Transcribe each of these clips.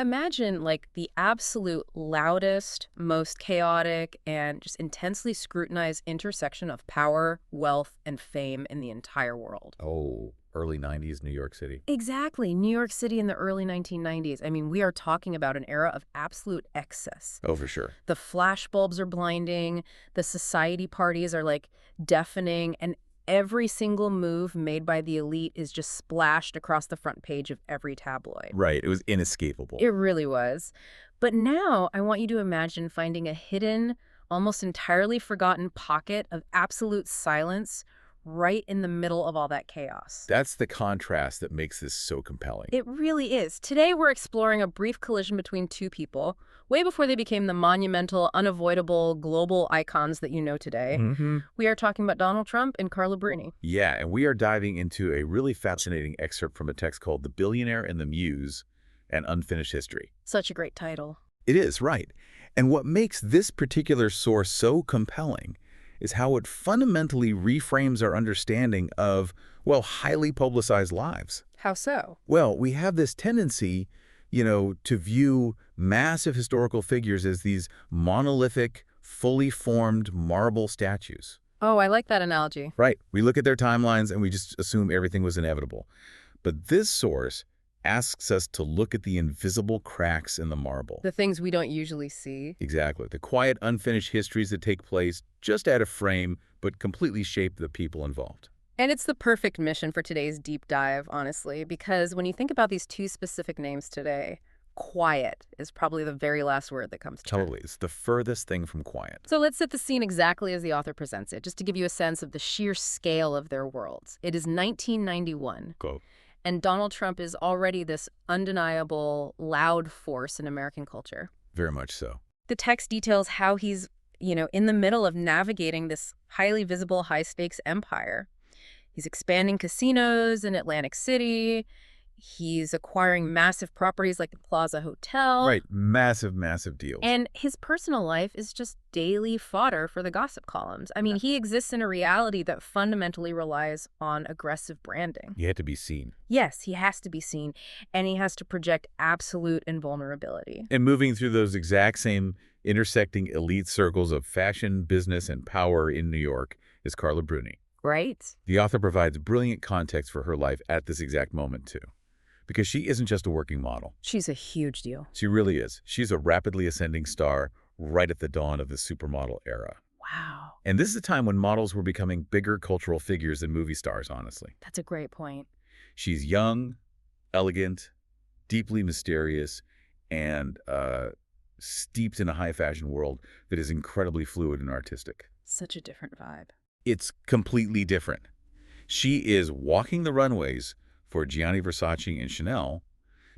Imagine like the absolute loudest, most chaotic, and just intensely scrutinized intersection of power, wealth, and fame in the entire world. Oh, early 90s New York City. Exactly. New York City in the early 1990s. I mean, we are talking about an era of absolute excess. Oh, for sure. The flashbulbs are blinding, the society parties are like deafening, and every single move made by the elite is just splashed across the front page of every tabloid. Right. It was inescapable. It really was. But now I want you to imagine finding a hidden, almost entirely forgotten pocket of absolute silence right in the middle of all that chaos. That's the contrast that makes this so compelling. It really is. Today we're exploring a brief collision between two people, way before they became the monumental, unavoidable, global icons that you know today. We are talking about Donald Trump and Carla Bruni. Yeah, and we are diving into a really fascinating excerpt from a text called The Billionaire and the Muse, An Unfinished History. Such a great title. It is, right. And what makes this particular source so compelling is how it fundamentally reframes our understanding of, well, highly publicized lives. How so? Well, we have this tendency, to view massive historical figures as these monolithic, fully formed marble statues. Oh, I like that analogy. Right. We look at their timelines and we just assume everything was inevitable. But this source asks us to look at the invisible cracks in the marble. The things we don't usually see. Exactly. The quiet, unfinished histories that take place just out of frame, but completely shape the people involved. And it's the perfect mission for today's deep dive, honestly, because when you think about these two specific names today, quiet is probably the very last word that comes to mind. Totally. It's the furthest thing from quiet. So let's set the scene exactly as the author presents it, just to give you a sense of the sheer scale of their worlds. It is 1991. Go. And Donald Trump is already this undeniable, loud force in American culture. Very much so. The text details how he's, in the middle of navigating this highly visible, high-stakes empire. He's expanding casinos in Atlantic City. He's acquiring massive properties like the Plaza Hotel. Right. Massive, massive deals. And his personal life is just daily fodder for the gossip columns. I mean, he exists in a reality that fundamentally relies on aggressive branding. You had to be seen. Yes, he has to be seen, and he has to project absolute invulnerability. And moving through those exact same intersecting elite circles of fashion, business, and power in New York is Carla Bruni. Right? The author provides brilliant context for her life at this exact moment, too. Because she isn't just a working model. She's a huge deal. She really is. She's a rapidly ascending star right at the dawn of the supermodel era. Wow. And this is a time when models were becoming bigger cultural figures than movie stars, honestly. That's a great point. She's young, elegant, deeply mysterious, and steeped in a high-fashion world that is incredibly fluid and artistic. Such a different vibe. It's completely different. She is walking the runways for Gianni Versace and Chanel,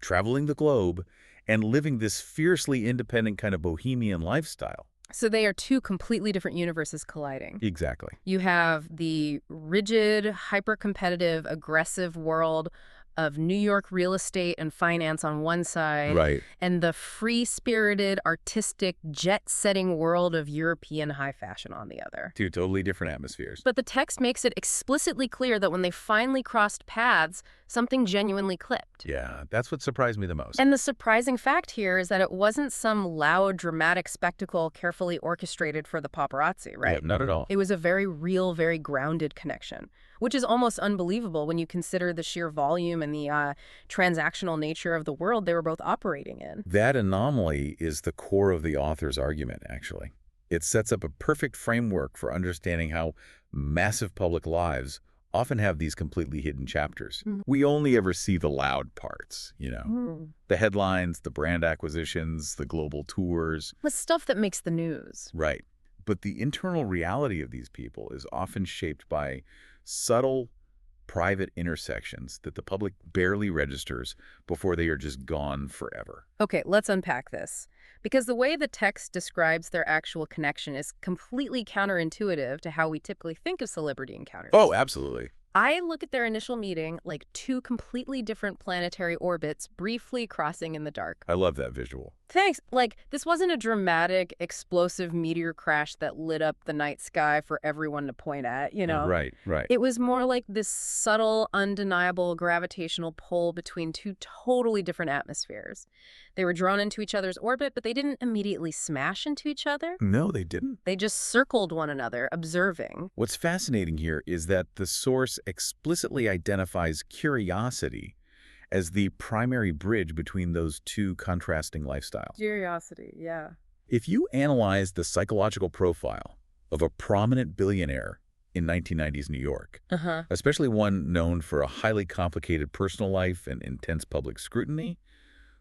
traveling the globe, and living this fiercely independent kind of bohemian lifestyle. So they are two completely different universes colliding. Exactly. You have the rigid, hyper-competitive, aggressive world of New York real estate and finance on one side, Right. and the free-spirited, artistic, jet-setting world of European high fashion on the other. Two totally different atmospheres. But the text makes it explicitly clear that when they finally crossed paths, something genuinely clicked. Yeah, that's what surprised me the most. And the surprising fact here is that it wasn't some loud, dramatic spectacle carefully orchestrated for the paparazzi, right? Yeah, not at all. It was a very real, very grounded connection, which is almost unbelievable when you consider the sheer volume and the transactional nature of the world they were both operating in. That anomaly is the core of the author's argument, actually. It sets up a perfect framework for understanding how massive public lives often have these completely hidden chapters. We only ever see the loud parts, the headlines, the brand acquisitions, the global tours. The stuff that makes the news. Right. But the internal reality of these people is often shaped by subtle, private intersections that the public barely registers before they are just gone forever. Okay, let's unpack this. Because the way the text describes their actual connection is completely counterintuitive to how we typically think of celebrity encounters. Oh, absolutely. I look at their initial meeting like two completely different planetary orbits briefly crossing in the dark. I love that visual. Thanks. Like, this wasn't a dramatic, explosive meteor crash that lit up the night sky for everyone to point at, Right, right. It was more like this subtle, undeniable gravitational pull between two totally different atmospheres. They were drawn into each other's orbit, but they didn't immediately smash into each other. No, they didn't. They just circled one another, observing. What's fascinating here is that the source explicitly identifies curiosity as the primary bridge between those two contrasting lifestyles. Curiosity, yeah. If you analyze the psychological profile of a prominent billionaire in 1990s New York, especially one known for a highly complicated personal life and intense public scrutiny,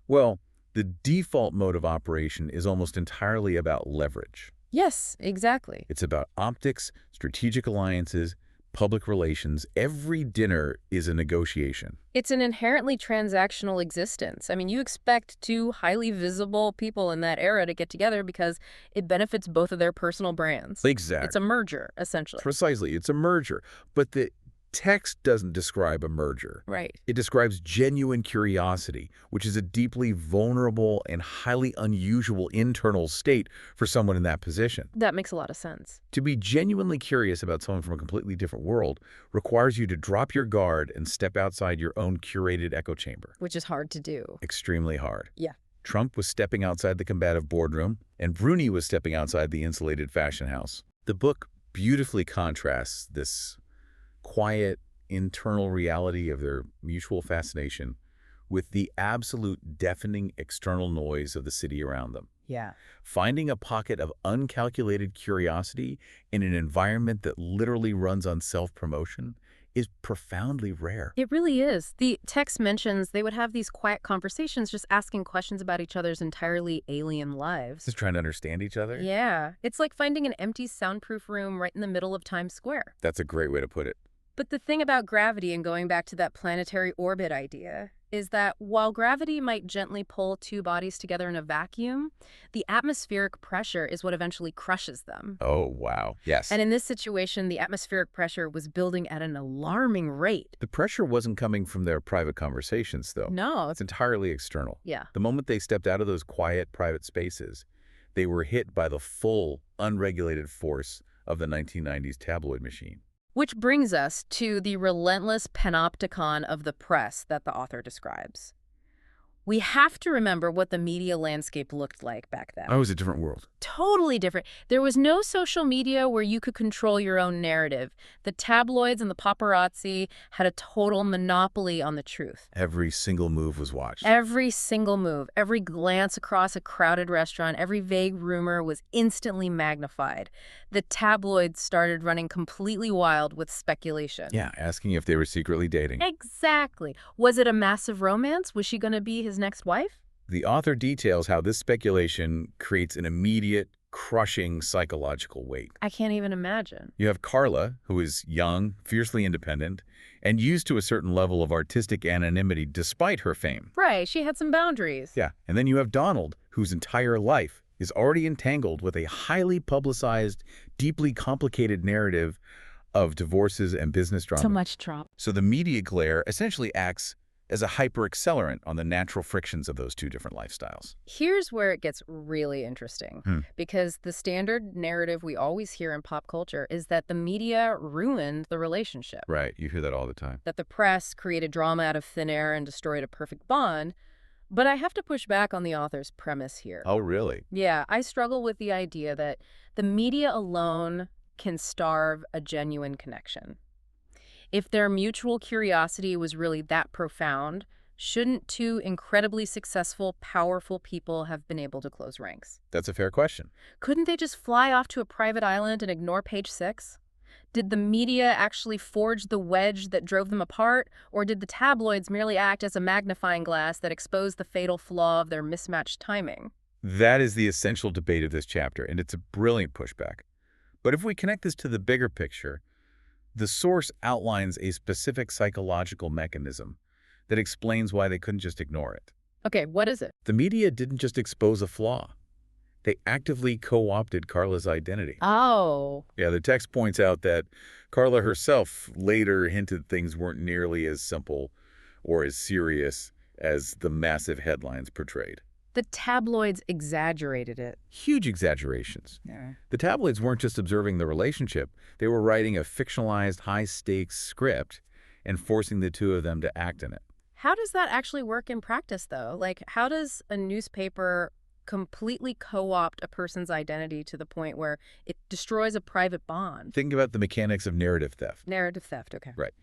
well, the default mode of operation is almost entirely about leverage. Yes, exactly. It's about optics, strategic alliances, public relations. Every dinner is a negotiation. It's an inherently transactional existence. I mean, you expect two highly visible people in that era to get together because it benefits both of their personal brands. Exactly. It's a merger, essentially. Precisely. It's a merger. But the text doesn't describe a merger. Right. It describes genuine curiosity, which is a deeply vulnerable and highly unusual internal state for someone in that position. That makes a lot of sense. To be genuinely curious about someone from a completely different world requires you to drop your guard and step outside your own curated echo chamber. Which is hard to do. Extremely hard. Yeah. Trump was stepping outside the combative boardroom, and Bruni was stepping outside the insulated fashion house. The book beautifully contrasts this quiet, internal reality of their mutual fascination with the absolute deafening external noise of the city around them. Yeah. Finding a pocket of uncalculated curiosity in an environment that literally runs on self-promotion is profoundly rare. It really is. The text mentions they would have these quiet conversations just asking questions about each other's entirely alien lives. Just trying to understand each other? Yeah. It's like finding an empty soundproof room right in the middle of Times Square. That's a great way to put it. But the thing about gravity, and going back to that planetary orbit idea, is that while gravity might gently pull two bodies together in a vacuum, the atmospheric pressure is what eventually crushes them. Oh, wow. Yes. And in this situation, the atmospheric pressure was building at an alarming rate. The pressure wasn't coming from their private conversations, though. No. It's entirely external. Yeah. The moment they stepped out of those quiet, private spaces, they were hit by the full, unregulated force of the 1990s tabloid machine. Which brings us to the relentless panopticon of the press that the author describes. We have to remember what the media landscape looked like back then. Oh, it was a different world. Totally different. There was no social media where you could control your own narrative. The tabloids and the paparazzi had a total monopoly on the truth. Every single move was watched. Every single move, every glance across a crowded restaurant, every vague rumor was instantly magnified. The tabloids started running completely wild with speculation. Yeah, asking if they were secretly dating. Exactly. Was it a massive romance? Was she going to be his next wife? The author details how this speculation creates an immediate, crushing psychological weight. I can't even imagine. You have Carla, who is young, fiercely independent, and used to a certain level of artistic anonymity despite her fame. Right, she had some boundaries. Yeah, and then you have Donald, whose entire life is already entangled with a highly publicized, deeply complicated narrative of divorces and business drama. So much drama. So the media glare essentially acts as a hyper-accelerant on the natural frictions of those two different lifestyles. Here's where it gets really interesting, because the standard narrative we always hear in pop culture is that the media ruined the relationship. Right, you hear that all the time. That the press created drama out of thin air and destroyed a perfect bond. But I have to push back on the author's premise here. Oh, really? Yeah, I struggle with the idea that the media alone can starve a genuine connection. If their mutual curiosity was really that profound, shouldn't two incredibly successful, powerful people have been able to close ranks? That's a fair question. Couldn't they just fly off to a private island and ignore page 6? Did the media actually forge the wedge that drove them apart, or did the tabloids merely act as a magnifying glass that exposed the fatal flaw of their mismatched timing? That is the essential debate of this chapter, and it's a brilliant pushback. But if we connect this to the bigger picture, the source outlines a specific psychological mechanism that explains why they couldn't just ignore it. Okay, what is it? The media didn't just expose a flaw. They actively co-opted Carla's identity. Oh. Yeah, the text points out that Carla herself later hinted things weren't nearly as simple or as serious as the massive headlines portrayed. The tabloids exaggerated it. Huge exaggerations. Yeah. The tabloids weren't just observing the relationship, they were writing a fictionalized high-stakes script and forcing the two of them to act in it. How does that actually work in practice, though? Like, how does a newspaper completely co-opt a person's identity to the point where it destroys a private bond? Think about the mechanics of narrative theft. Narrative theft, okay. Right.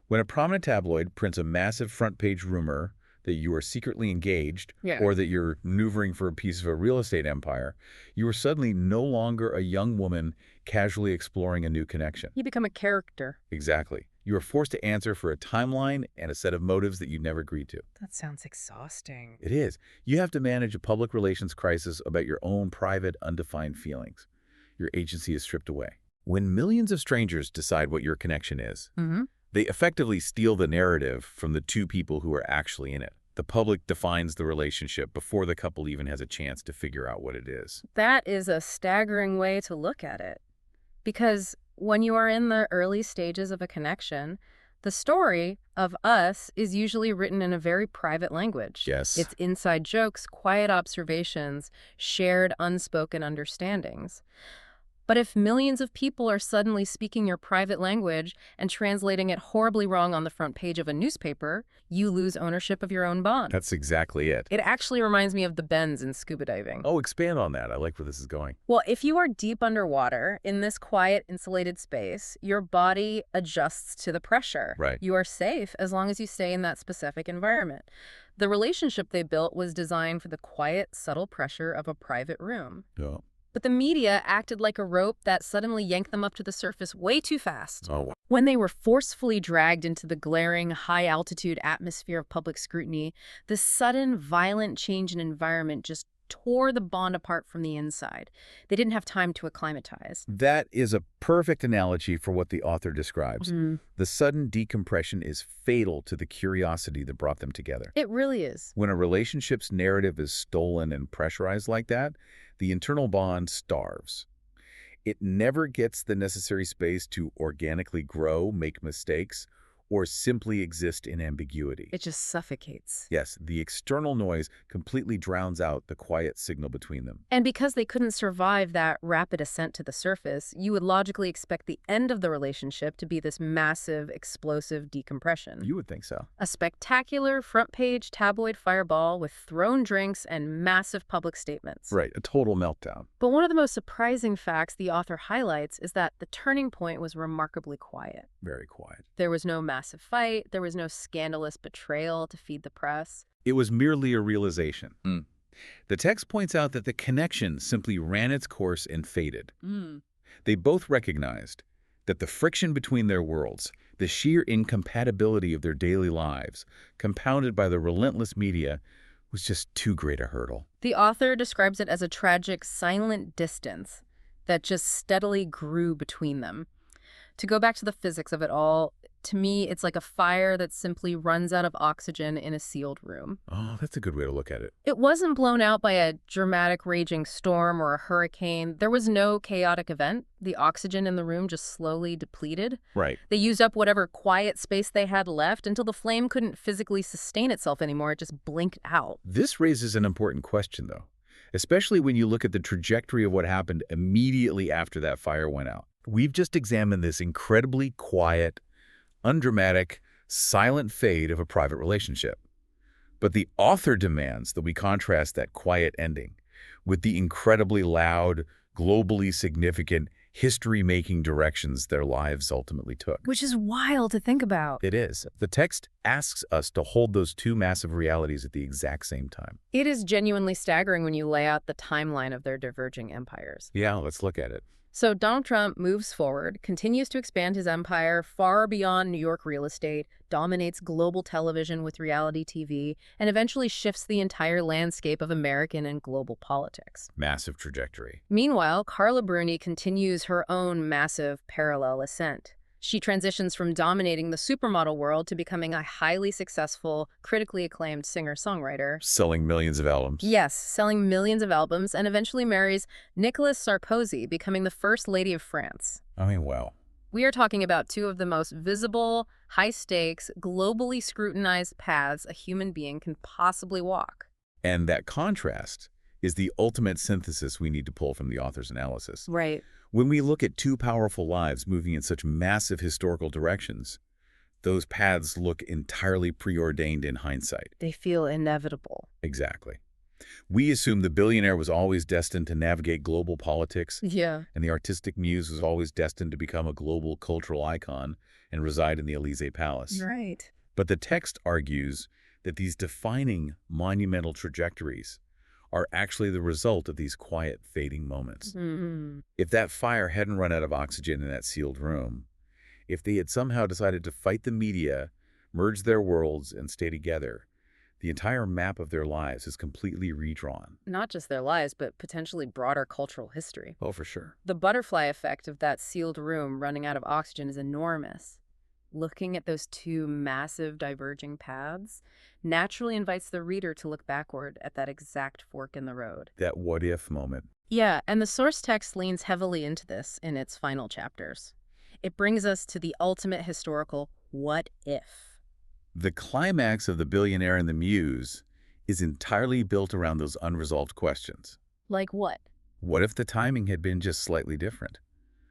When a prominent tabloid prints a massive front-page rumor that you are secretly engaged Yeah. or that you're maneuvering for a piece of a real estate empire, you are suddenly no longer a young woman casually exploring a new connection. You become a character. Exactly. You are forced to answer for a timeline and a set of motives that you never agreed to. That sounds exhausting. It is. You have to manage a public relations crisis about your own private, undefined feelings. Your agency is stripped away. When millions of strangers decide what your connection is, they effectively steal the narrative from the two people who are actually in it. The public defines the relationship before the couple even has a chance to figure out what it is. That is a staggering way to look at it. Because when you are in the early stages of a connection, the story of us is usually written in a very private language. Yes. It's inside jokes, quiet observations, shared unspoken understandings. But if millions of people are suddenly speaking your private language and translating it horribly wrong on the front page of a newspaper, you lose ownership of your own bond. That's exactly it. It actually reminds me of the bends in scuba diving. Oh, expand on that. I like where this is going. Well, if you are deep underwater in this quiet, insulated space, your body adjusts to the pressure. Right. You are safe as long as you stay in that specific environment. The relationship they built was designed for the quiet, subtle pressure of a private room. Oh. But the media acted like a rope that suddenly yanked them up to the surface way too fast. Oh. When they were forcefully dragged into the glaring, high-altitude atmosphere of public scrutiny, the sudden, violent change in environment just tore the bond apart from the inside. They didn't have time to acclimatize. That is a perfect analogy for what the author describes. The sudden decompression is fatal to the curiosity that brought them together. It really is. When a relationship's narrative is stolen and pressurized like that, the internal bond starves. It never gets the necessary space to organically grow, make mistakes, or simply exist in ambiguity. It just suffocates. Yes, the external noise completely drowns out the quiet signal between them. And because they couldn't survive that rapid ascent to the surface, you would logically expect the end of the relationship to be this massive, explosive decompression. You would think so. A spectacular front-page tabloid fireball with thrown drinks and massive public statements. Right, a total meltdown. But one of the most surprising facts the author highlights is that the turning point was remarkably quiet. Very quiet. There was no massive fight. There was no scandalous betrayal to feed the press. It was merely a realization. The text points out that the connection simply ran its course and faded. They both recognized that the friction between their worlds, the sheer incompatibility of their daily lives, compounded by the relentless media, was just too great a hurdle. The author describes it as a tragic, silent distance that just steadily grew between them. To go back to the physics of it all, to me, it's like a fire that simply runs out of oxygen in a sealed room. Oh, that's a good way to look at it. It wasn't blown out by a dramatic raging storm or a hurricane. There was no chaotic event. The oxygen in the room just slowly depleted. Right. They used up whatever quiet space they had left until the flame couldn't physically sustain itself anymore. It just blinked out. This raises an important question, though, especially when you look at the trajectory of what happened immediately after that fire went out. We've just examined this incredibly quiet, undramatic, silent fade of a private relationship. But the author demands that we contrast that quiet ending with the incredibly loud, globally significant, history-making directions their lives ultimately took. Which is wild to think about. It is. The text asks us to hold those two massive realities at the exact same time. It is genuinely staggering when you lay out the timeline of their diverging empires. Yeah, let's look at it. So Donald Trump moves forward, continues to expand his empire far beyond New York real estate, dominates global television with reality TV, and eventually shifts the entire landscape of American and global politics. Massive trajectory. Meanwhile, Carla Bruni continues her own massive parallel ascent. She transitions from dominating the supermodel world to becoming a highly successful, critically acclaimed singer-songwriter. Selling millions of albums. Yes, selling millions of albums, and eventually marries Nicolas Sarkozy, becoming the First Lady of France. I mean, wow. We are talking about two of the most visible, high-stakes, globally scrutinized paths a human being can possibly walk. And that contrast is the ultimate synthesis we need to pull from the author's analysis. Right. When we look at two powerful lives moving in such massive historical directions, Those paths look entirely preordained in hindsight. They feel inevitable. Exactly. We assume the billionaire was always destined to navigate global politics, Yeah. and the artistic muse was always destined to become a global cultural icon and reside in the Élysée Palace. Right. But the text argues that these defining monumental trajectories are actually the result of these quiet, fading moments. Mm. If that fire hadn't run out of oxygen in that sealed room, if they had somehow decided to fight the media, merge their worlds, and stay together, the entire map of their lives is completely redrawn. Not just their lives, but potentially broader cultural history. Oh, for sure. The butterfly effect of that sealed room running out of oxygen is enormous. Looking at those two massive diverging paths naturally invites the reader to look backward at that exact fork in the road. That what-if moment. Yeah, and the source text leans heavily into this in its final chapters. It brings us to the ultimate historical what if. The climax of The Billionaire and the Muse is entirely built around those unresolved questions. Like what? What if the timing had been just slightly different?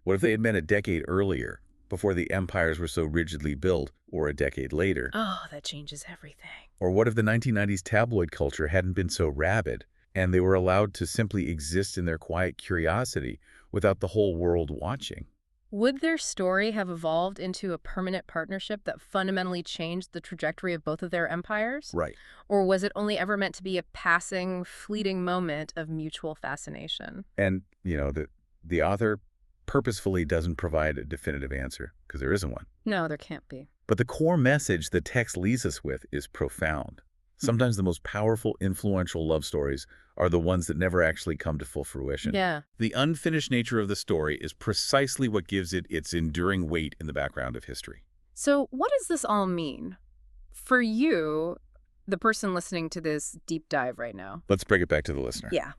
What if they had met a decade earlier, before the empires were so rigidly built, or a decade later? Oh, that changes everything. Or what if the 1990s tabloid culture hadn't been so rabid, and they were allowed to simply exist in their quiet curiosity without the whole world watching? Would their story have evolved into a permanent partnership that fundamentally changed the trajectory of both of their empires? Right. Or was it only ever meant to be a passing, fleeting moment of mutual fascination? And, the author purposefully doesn't provide a definitive answer, because there isn't one. No, there can't be. But the core message the text leaves us with is profound. Sometimes the most powerful, influential love stories are the ones that never actually come to full fruition. Yeah. The unfinished nature of the story is precisely what gives it its enduring weight in the background of history. So what does this all mean? For you, the person listening to this deep dive right now. Let's bring it back to the listener. Yeah.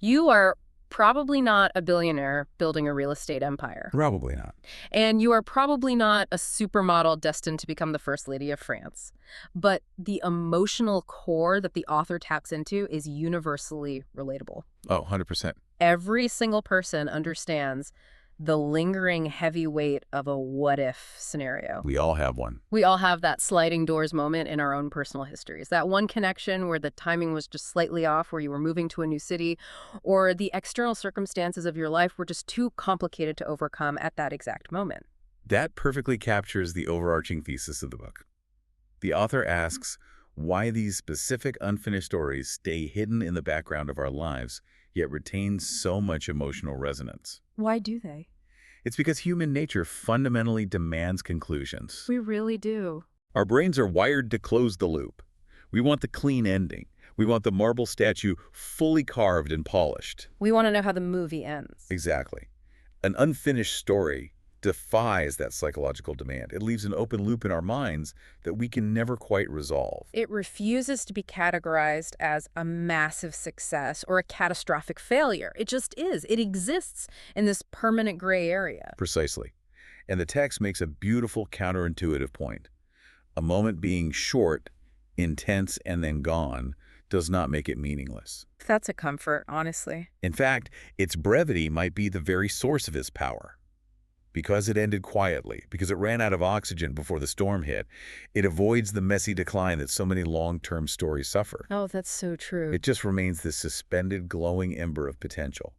You are probably not a billionaire building a real estate empire. Probably not. And you are probably not a supermodel destined to become the First Lady of France. But the emotional core that the author taps into is universally relatable. Oh, 100%. Every single person understands the lingering heavy weight of a what-if scenario. We all have one. We all have that sliding doors moment in our own personal histories. That one connection where the timing was just slightly off, where you were moving to a new city, or the external circumstances of your life were just too complicated to overcome at that exact moment. That perfectly captures the overarching thesis of the book. The author asks why these specific unfinished stories stay hidden in the background of our lives, yet retain so much emotional resonance. Why do they? It's because human nature fundamentally demands conclusions. We really do. Our brains are wired to close the loop. We want the clean ending. We want the marble statue fully carved and polished. We want to know how the movie ends. Exactly. An unfinished story defies that psychological demand. It leaves an open loop in our minds that we can never quite resolve. It refuses to be categorized as a massive success or a catastrophic failure. It just is. It exists in this permanent gray area. Precisely. And the text makes a beautiful counterintuitive point. A moment being short, intense, and then gone does not make it meaningless. That's a comfort, honestly. In fact, its brevity might be the very source of its power. Because it ended quietly, because it ran out of oxygen before the storm hit, it avoids the messy decline that so many long-term stories suffer. Oh, that's so true. It just remains this suspended, glowing ember of potential.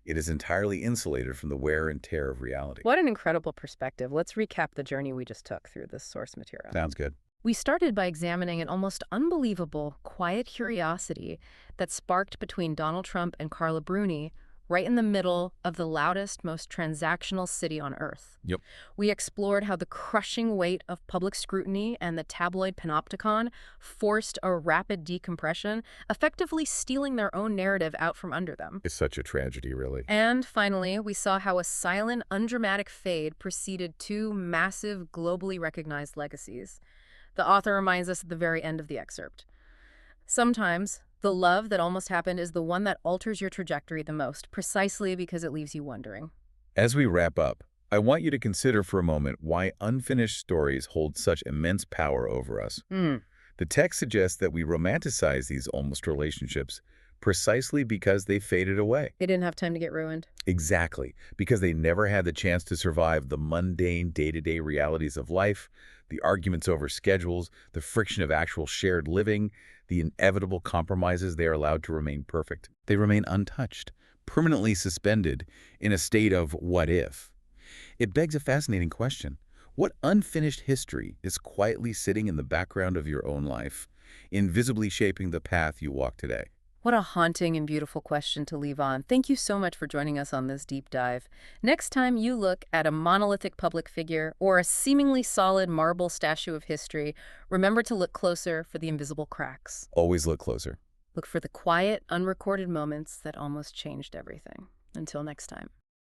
It is entirely insulated from the wear and tear of reality. What an incredible perspective. Let's recap the journey we just took through this source material. Sounds good. We started by examining an almost unbelievable, quiet curiosity that sparked between Donald Trump and Carla Bruni, right in the middle of the loudest, most transactional city on Earth. Yep. We explored how the crushing weight of public scrutiny and the tabloid panopticon forced a rapid decompression, effectively stealing their own narrative out from under them. It's such a tragedy, really. And finally, we saw how a silent, undramatic fade preceded two massive, globally recognized legacies. The author reminds us at the very end of the excerpt. Sometimes, the love that almost happened is the one that alters your trajectory the most, precisely because it leaves you wondering. As we wrap up, I want you to consider for a moment why unfinished stories hold such immense power over us. The text suggests that we romanticize these almost relationships, precisely because they faded away. They didn't have time to get ruined. Exactly, because they never had the chance to survive the mundane day-to-day realities of life, the arguments over schedules, the friction of actual shared living, the inevitable compromises they are allowed to remain perfect. They remain untouched, permanently suspended in a state of what if. It begs a fascinating question. What unfinished history is quietly sitting in the background of your own life, invisibly shaping the path you walk today? What a haunting and beautiful question to leave on. Thank you so much for joining us on this deep dive. Next time you look at a monolithic public figure or a seemingly solid marble statue of history, remember to look closer for the invisible cracks. Always look closer. Look for the quiet, unrecorded moments that almost changed everything. Until next time.